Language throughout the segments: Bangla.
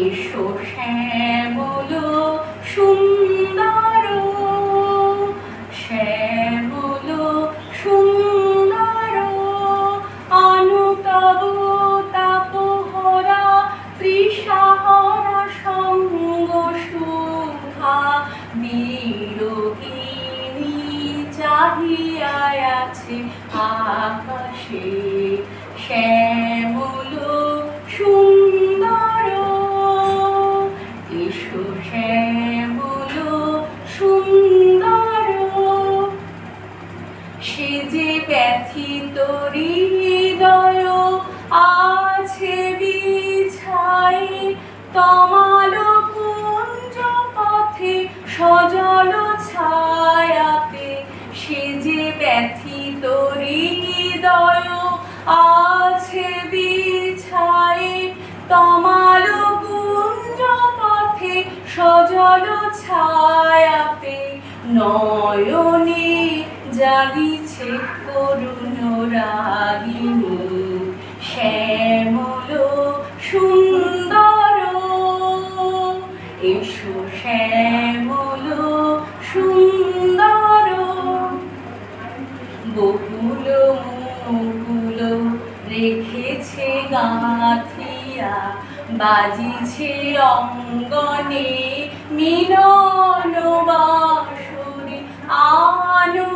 এসো শ্যামল সুন্দর, শ্যামল সুন্দর, অনুতব তাপহরা তৃষাহরা সঙ্গ সুধা বিরোহিণী চাহিয়া আছে আকাশে। শ্যামল সুন্দর, এসো শ্যামল সুন্দর, সে যে ব্যথিত হৃদয় আছে বিছাই তমাল কুঞ্জ পথে সজল ছায়াতে। সে যে ব্যথিত হৃদয় আছে বিছাই তমাল কুঞ্জ পথে সজল ছায়াতে। নয়নে জাগিছে করুণ রাগিনী, শ্যামল সুন্দর, এসো শ্যামল সুন্দর। বকুল মুকুল রেখেছে গাঁথিয়া বাজিছে অঙ্গনে মিলন বাঁশরি। আনো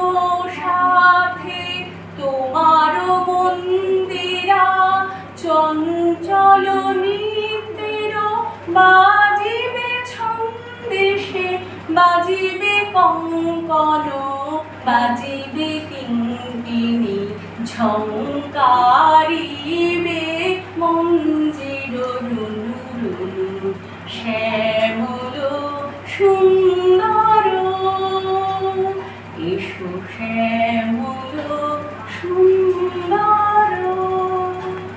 সাথে তোমার মন্দিরা চঞ্চল নৃত্যের বাজিবে ছন্দেশে, বাজিবে কঙ্কন, বাজিবে কিঙ্কিণী, ঝঙ্কারিবে মঞ্জির রুনু রুনু। শ্যামল সুন্দর, এসো শ্যামল